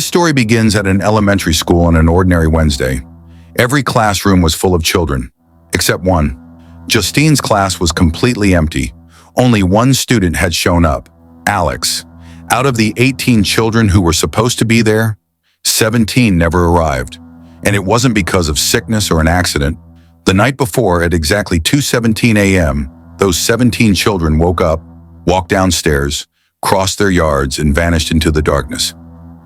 This story begins at an elementary school on an ordinary Wednesday. Every classroom was full of children, except one. Justine's class was completely empty. Only one student had shown up, Alex. Out of the 18 children who were supposed to be there, 17 never arrived. And it wasn't because of sickness or an accident. The night before, at exactly 2:17 a.m., those 17 children woke up, walked downstairs, crossed their yards, and vanished into the darkness.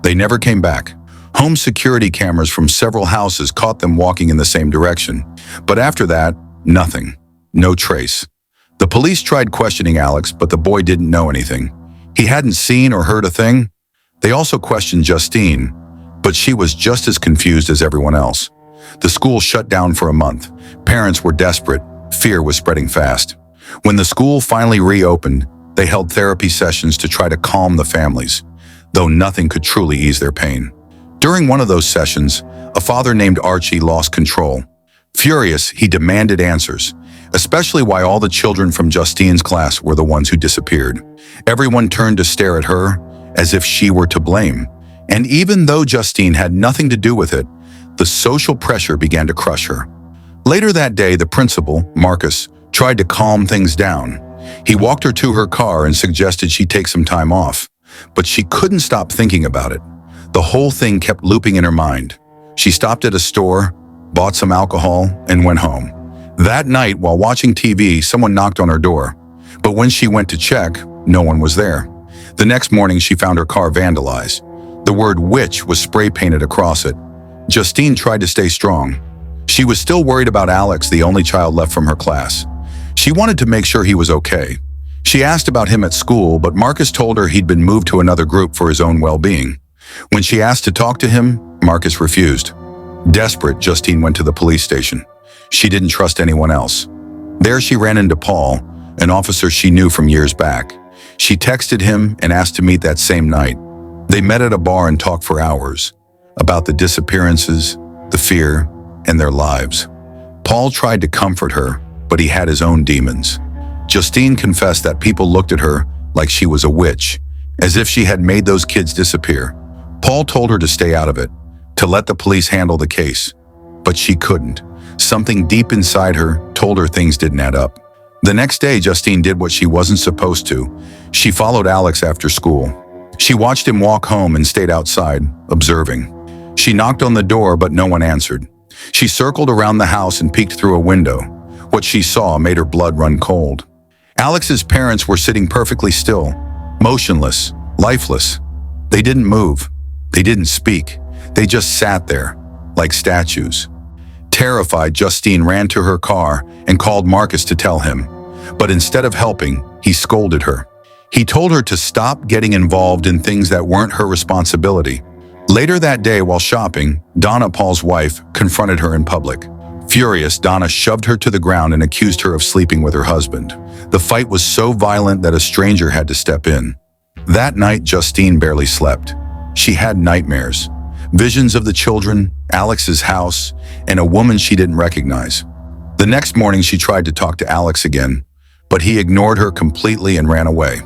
They never came back. Home security cameras from several houses caught them walking in the same direction. But after that, nothing. No trace. The police tried questioning Alex, but the boy didn't know anything. He hadn't seen or heard a thing. They also questioned Justine, but she was just as confused as everyone else. The school shut down for a month. Parents were desperate. Fear was spreading fast. When the school finally reopened, they held therapy sessions to try to calm the families, though nothing could truly ease their pain. During one of those sessions, a father named Archie lost control. Furious, he demanded answers, especially why all the children from Justine's class were the ones who disappeared. Everyone turned to stare at her as if she were to blame. And even though Justine had nothing to do with it, the social pressure began to crush her. Later that day, the principal, Marcus, tried to calm things down. He walked her to her car and suggested she take some time off, but she couldn't stop thinking about it. The whole thing kept looping in her mind. She stopped at a store, bought some alcohol, and went home. That night, while watching TV, someone knocked on her door. But when she went to check, no one was there. The next morning, she found her car vandalized. The word witch was spray painted across it. Justine tried to stay strong. She was still worried about Alex, the only child left from her class. She wanted to make sure he was okay. She asked about him at school, but Marcus told her he'd been moved to another group for his own well-being. When she asked to talk to him, Marcus refused. Desperate, Justine went to the police station. She didn't trust anyone else. There she ran into Paul, an officer she knew from years back. She texted him and asked to meet that same night. They met at a bar and talked for hours about the disappearances, the fear, and their lives. Paul tried to comfort her, but he had his own demons. Justine confessed that people looked at her like she was a witch, as if she had made those kids disappear. Paul told her to stay out of it, to let the police handle the case. But she couldn't. Something deep inside her told her things didn't add up. The next day, Justine did what she wasn't supposed to. She followed Alex after school. She watched him walk home and stayed outside, observing. She knocked on the door, but no one answered. She circled around the house and peeked through a window. What she saw made her blood run cold. Alex's parents were sitting perfectly still, motionless, lifeless. They didn't move. They didn't speak. They just sat there, like statues. Terrified, Justine ran to her car and called Marcus to tell him. But instead of helping, he scolded her. He told her to stop getting involved in things that weren't her responsibility. Later that day, while shopping, Donna, Paul's wife, confronted her in public. Furious, Donna shoved her to the ground and accused her of sleeping with her husband. The fight was so violent that a stranger had to step in. That night, Justine barely slept. She had nightmares. Visions of the children, Alex's house, and a woman she didn't recognize. The next morning, she tried to talk to Alex again, but he ignored her completely and ran away.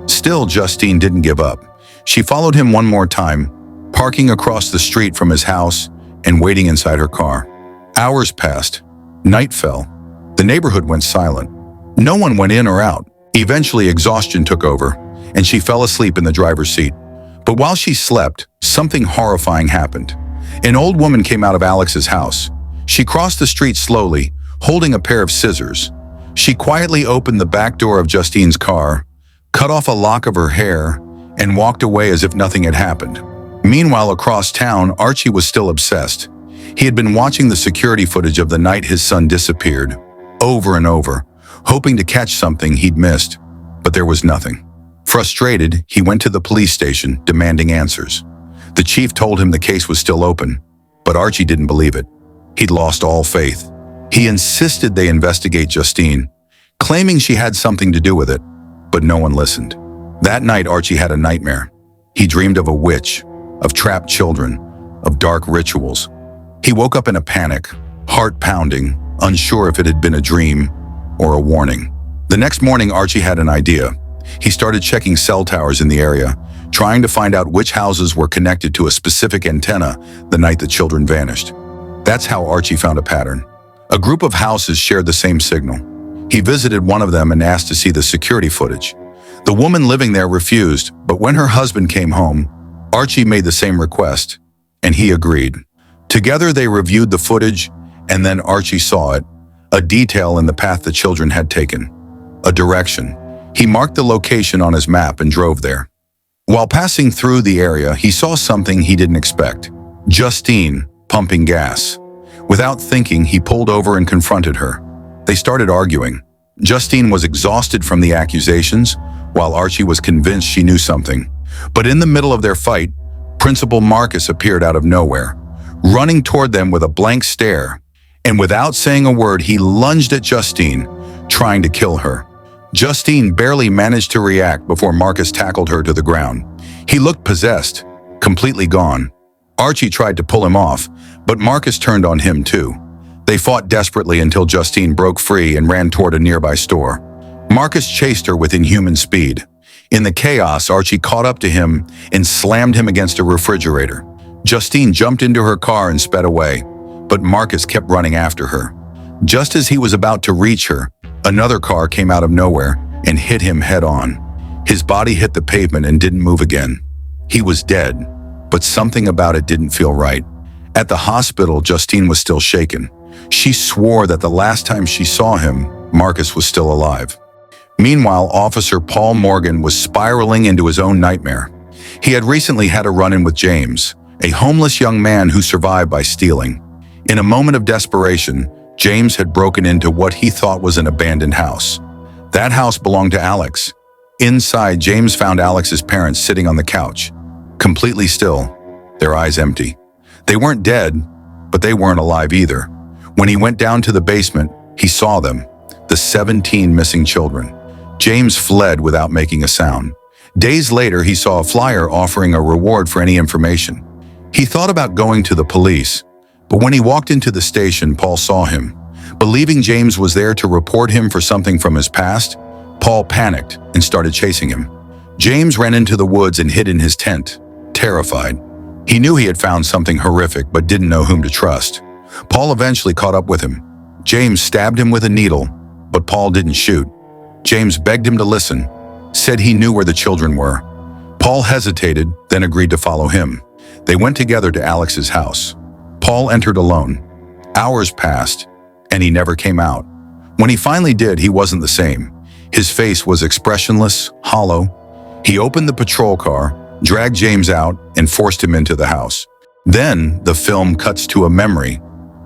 Still, Justine didn't give up. She followed him one more time, parking across the street from his house and waiting inside her car. Hours passed. Night fell. The neighborhood went silent. No one went in or out. Eventually, exhaustion took over, and she fell asleep in the driver's seat. But while she slept, something horrifying happened. An old woman came out of Alex's house. She crossed the street slowly, holding a pair of scissors. She quietly opened the back door of Justine's car, cut off a lock of her hair, and walked away as if nothing had happened. Meanwhile, across town, Archie was still obsessed. He had been watching the security footage of the night his son disappeared, over and over, hoping to catch something he'd missed, but there was nothing. Frustrated, he went to the police station, demanding answers. The chief told him the case was still open, but Archie didn't believe it. He'd lost all faith. He insisted they investigate Justine, claiming she had something to do with it, but no one listened. That night, Archie had a nightmare. He dreamed of a witch, of trapped children, of dark rituals. He woke up in a panic, heart pounding, unsure if it had been a dream or a warning. The next morning, Archie had an idea. He started checking cell towers in the area, trying to find out which houses were connected to a specific antenna the night the children vanished. That's how Archie found a pattern. A group of houses shared the same signal. He visited one of them and asked to see the security footage. The woman living there refused, but when her husband came home, Archie made the same request, and he agreed. Together they reviewed the footage, and then Archie saw it, a detail in the path the children had taken, a direction. He marked the location on his map and drove there. While passing through the area, he saw something he didn't expect. Justine, pumping gas. Without thinking, he pulled over and confronted her. They started arguing. Justine was exhausted from the accusations, while Archie was convinced she knew something. But in the middle of their fight, Principal Marcus appeared out of nowhere, running toward them with a blank stare, and without saying a word, he lunged at Justine, trying to kill her. Justine barely managed to react before Marcus tackled her to the ground. He looked possessed, completely gone. Archie tried to pull him off, but Marcus turned on him too. They fought desperately until Justine broke free and ran toward a nearby store. Marcus chased her with inhuman speed. In the chaos, Archie caught up to him and slammed him against a refrigerator. Justine jumped into her car and sped away, but Marcus kept running after her. Just as he was about to reach her, another car came out of nowhere and hit him head-on. His body hit the pavement and didn't move again. He was dead, but something about it didn't feel right. At the hospital, Justine was still shaken. She swore that the last time she saw him, Marcus was still alive. Meanwhile, Officer Paul Morgan was spiraling into his own nightmare. He had recently had a run-in with James, a homeless young man who survived by stealing. In a moment of desperation, James had broken into what he thought was an abandoned house. That house belonged to Alex. Inside, James found Alex's parents sitting on the couch, completely still, their eyes empty. They weren't dead, but they weren't alive either. When he went down to the basement, he saw them, the 17 missing children. James fled without making a sound. Days later, he saw a flyer offering a reward for any information. He thought about going to the police, but when he walked into the station, Paul saw him. Believing James was there to report him for something from his past, Paul panicked and started chasing him. James ran into the woods and hid in his tent, terrified. He knew he had found something horrific but didn't know whom to trust. Paul eventually caught up with him. James stabbed him with a needle, but Paul didn't shoot. James begged him to listen, said he knew where the children were. Paul hesitated, then agreed to follow him. They went together to Alex's house. Paul entered alone. Hours passed, and he never came out. When he finally did, he wasn't the same. His face was expressionless, hollow. He opened the patrol car, dragged James out, and forced him into the house. Then, the film cuts to a memory,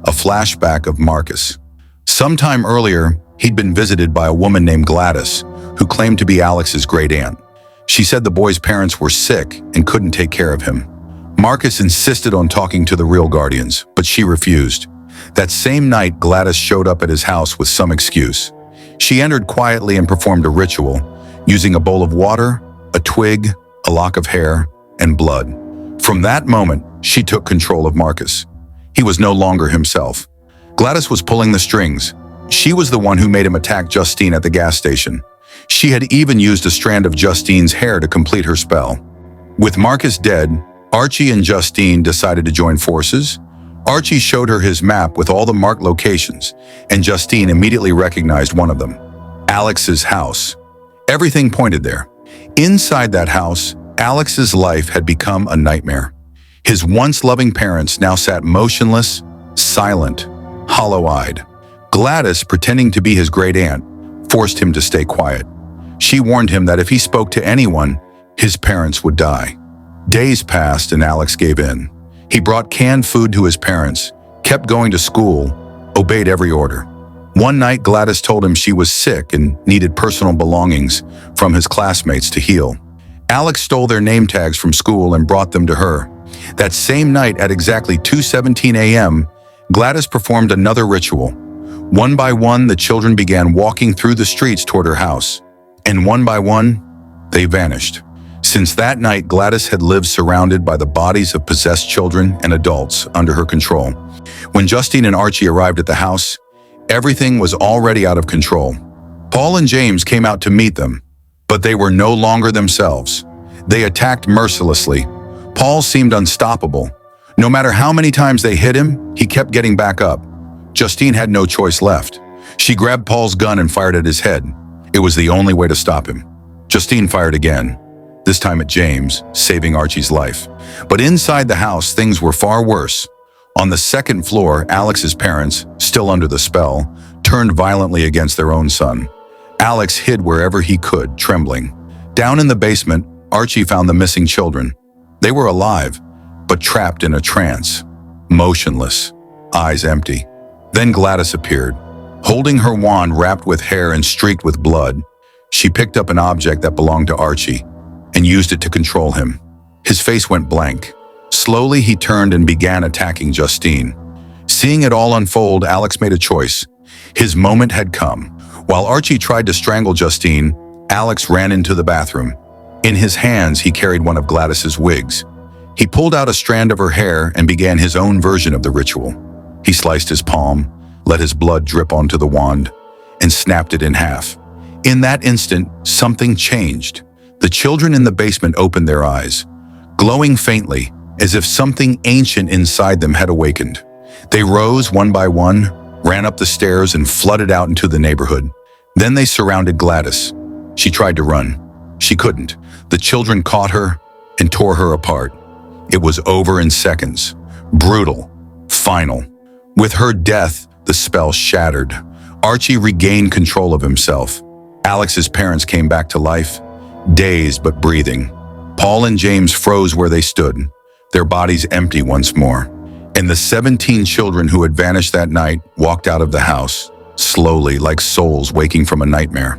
a flashback of Marcus. Sometime earlier, he'd been visited by a woman named Gladys, who claimed to be Alex's great-aunt. She said the boy's parents were sick and couldn't take care of him. Marcus insisted on talking to the real guardians, but she refused. That same night, Gladys showed up at his house with some excuse. She entered quietly and performed a ritual, using a bowl of water, a twig, a lock of hair, and blood. From that moment, she took control of Marcus. He was no longer himself. Gladys was pulling the strings. She was the one who made him attack Justine at the gas station. She had even used a strand of Justine's hair to complete her spell. With Marcus dead, Archie and Justine decided to join forces. Archie showed her his map with all the marked locations, and Justine immediately recognized one of them, Alex's house. Everything pointed there. Inside that house, Alex's life had become a nightmare. His once loving parents now sat motionless, silent, hollow-eyed. Gladys, pretending to be his great-aunt, forced him to stay quiet. She warned him that if he spoke to anyone, his parents would die. Days passed and Alex gave in. He brought canned food to his parents, kept going to school, obeyed every order. One night, Gladys told him she was sick and needed personal belongings from his classmates to heal. Alex stole their name tags from school and brought them to her. That same night at exactly 2:17 a.m., Gladys performed another ritual. One by one, the children began walking through the streets toward her house. And one by one, they vanished. Since that night, Gladys had lived surrounded by the bodies of possessed children and adults under her control. When Justine and Archie arrived at the house, everything was already out of control. Paul and James came out to meet them, but they were no longer themselves. They attacked mercilessly. Paul seemed unstoppable. No matter how many times they hit him, he kept getting back up. Justine had no choice left. She grabbed Paul's gun and fired at his head. It was the only way to stop him. Justine fired again, this time at James, saving Archie's life. But inside the house, things were far worse. On the second floor, Alex's parents, still under the spell, turned violently against their own son. Alex hid wherever he could, trembling. Down in the basement, Archie found the missing children. They were alive, but trapped in a trance, motionless, eyes empty. Then Gladys appeared. Holding her wand wrapped with hair and streaked with blood, she picked up an object that belonged to Archie and used it to control him. His face went blank. Slowly, he turned and began attacking Justine. Seeing it all unfold, Alex made a choice. His moment had come. While Archie tried to strangle Justine, Alex ran into the bathroom. In his hands, he carried one of Gladys's wigs. He pulled out a strand of her hair and began his own version of the ritual. He sliced his palm, let his blood drip onto the wand, and snapped it in half. In that instant, something changed. The children in the basement opened their eyes, glowing faintly, as if something ancient inside them had awakened. They rose one by one, ran up the stairs, and flooded out into the neighborhood. Then they surrounded Gladys. She tried to run. She couldn't. The children caught her and tore her apart. It was over in seconds. Brutal. Final. With her death, the spell shattered. Archie regained control of himself. Alex's parents came back to life, dazed but breathing. Paul and James froze where they stood, their bodies empty once more. And the 17 children who had vanished that night walked out of the house, slowly like souls waking from a nightmare.